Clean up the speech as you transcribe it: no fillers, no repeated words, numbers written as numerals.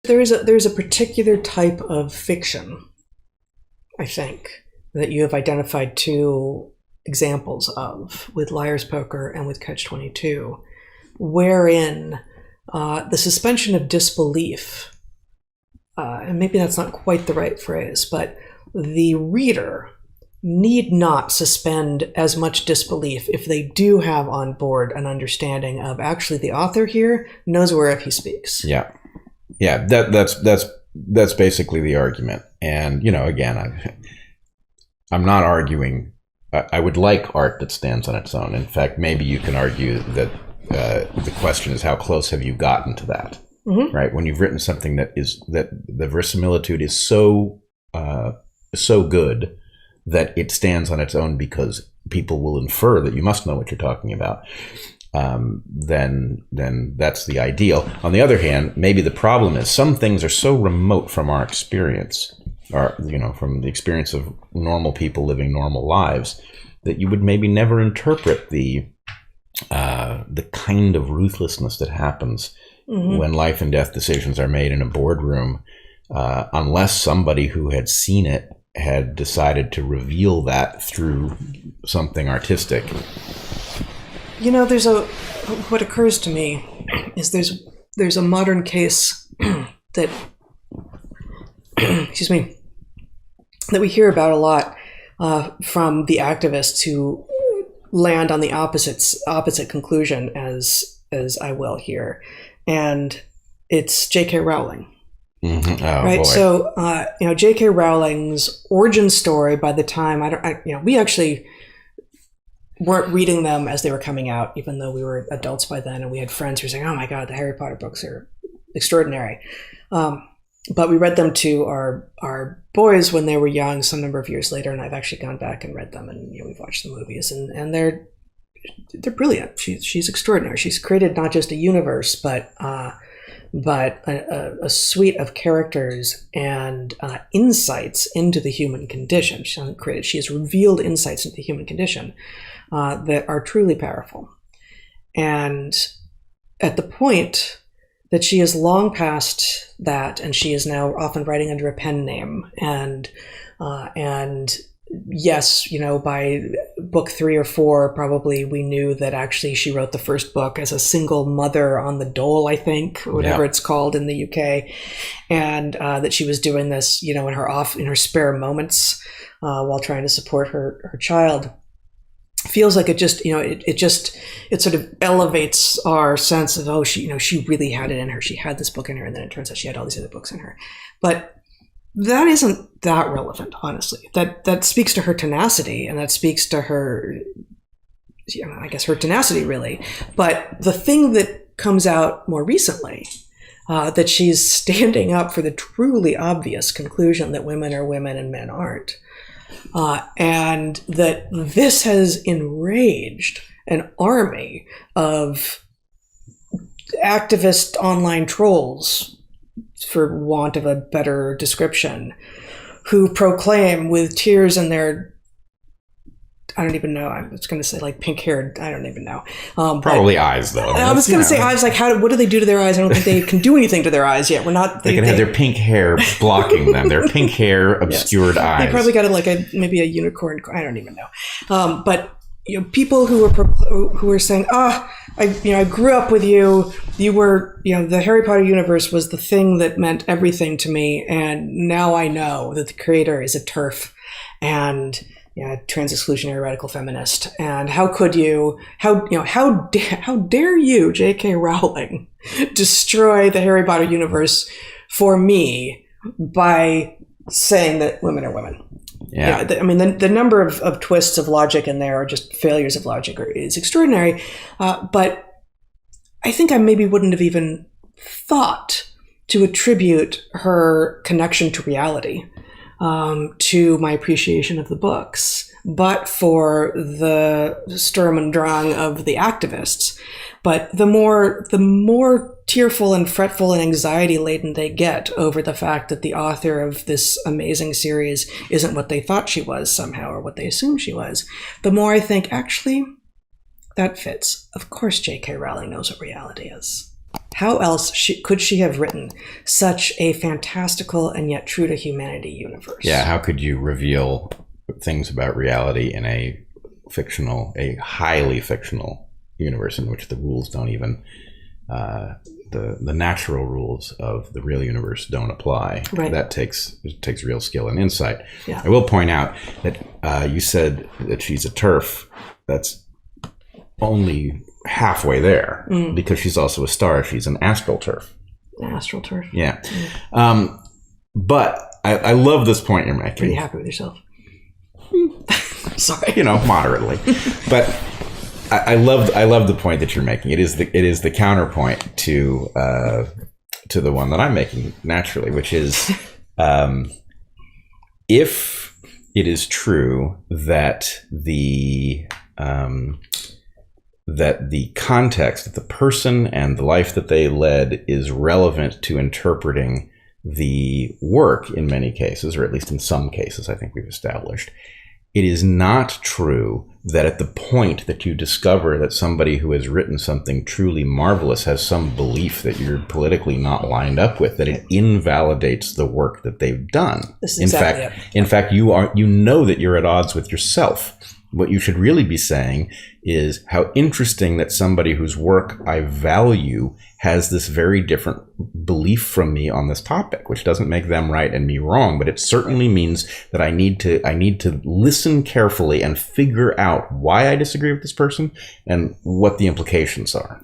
There's a particular type of fiction, I think, that you have identified two examples of with Liar's Poker and with Catch-22, wherein the suspension of disbelief, and maybe that's not quite the right phrase, but the reader need not suspend as much disbelief if they do have on board an understanding of actually the author here knows whereof he speaks. Yeah. Yeah, that's basically the argument. And, again, I'm not arguing. I would like art that stands on its own. In fact, maybe you can argue that the question is, how close have you gotten to that? Mm-hmm. Right? When you've written something that the verisimilitude is so good that it stands on its own because people will infer that you must know what you're talking about. Then that's the ideal. On the other hand, maybe the problem is some things are so remote from our experience, or from the experience of normal people living normal lives, that you would maybe never interpret the kind of ruthlessness that happens mm-hmm. when life and death decisions are made in a boardroom, unless somebody who had seen it had decided to reveal that through something artistic. What occurs to me is there's a modern case that excuse me, that we hear about a lot from the activists who land on the opposite conclusion as I will here, and it's J.K. Rowling. Mm-hmm. Oh, right. Boy. So J.K. Rowling's origin story. By the time we actually weren't reading them as they were coming out, even though we were adults by then, and we had friends who were saying, "Oh my God, the Harry Potter books are extraordinary." But we read them to our boys when they were young, some number of years later, and I've actually gone back and read them, and we've watched the movies, and they're brilliant. She's extraordinary. She's created not just a universe, but a suite of characters and insights into the human condition. She hasn't created; she has revealed insights into the human condition that are truly powerful. And at the point that she is long past that, and she is now often writing under a pen name, and yes, by book 3 or 4, probably we knew that actually she wrote the first book as a single mother on the dole, I think, or whatever it's called in the UK, and that she was doing this, in her spare moments while trying to support her child. Feels like it just, it sort of elevates our sense of, she really had it in her. She had this book in her, and then it turns out she had all these other books in her. But that isn't that relevant, honestly. That speaks to her tenacity, and that speaks to her, I guess her tenacity, really. But the thing that comes out more recently, that she's standing up for the truly obvious conclusion that women are women and men aren't, and that this has enraged an army of activist online trolls, for want of a better description, who proclaim with tears in their, I don't even know, I was going to say like pink haired, I don't even know. Probably eyes, though. I was going to say eyes, like what do they do to their eyes? I don't think they can do anything to their eyes yet. They can have their pink hair blocking them. Their pink hair obscured eyes. They probably got maybe a unicorn, I don't even know. But people who were saying, I grew up with you. You were, the Harry Potter universe was the thing that meant everything to me, and now I know that the creator is a TERF and trans-exclusionary radical feminist. And how could you? How dare you, J.K. Rowling, destroy the Harry Potter universe for me by saying that women are women? Yeah. The number of twists of logic in there, or just failures of logic, is extraordinary. But I think I maybe wouldn't have even thought to attribute her connection to reality to my appreciation of the books, but for the Sturm und Drang of the activists. But the more tearful and fretful and anxiety laden they get over the fact that the author of this amazing series isn't what they thought she was somehow, or what they assumed she was, the more I think, actually, that fits. Of course J.K. Rowling knows what reality is. How else could she have written such a fantastical and yet true to humanity universe? Yeah, how could you reveal things about reality in a highly fictional universe in which the rules don't even, the natural rules of the real universe don't apply? Right. That takes real skill and insight. Yeah. I will point out that you said that she's a TERF. That's only halfway there, because she's also a star. She's an astral TERF. Astral TERF. Yeah. But I love this point you're making. Pretty happy with yourself. Sorry. Moderately. But I love the point that you're making. It is the counterpoint to the one that I'm making naturally, which is if it is true that the context, that the person and the life that they led is relevant to interpreting the work in many cases, or at least in some cases, I think we've established. It is not true that at the point that you discover that somebody who has written something truly marvelous has some belief that you're politically not lined up with, that it invalidates the work that they've done. This is exactly it. In fact, you know that you're at odds with yourself. What you should really be saying is how interesting that somebody whose work I value has this very different belief from me on this topic, which doesn't make them right and me wrong, but it certainly means that I need to listen carefully and figure out why I disagree with this person and what the implications are.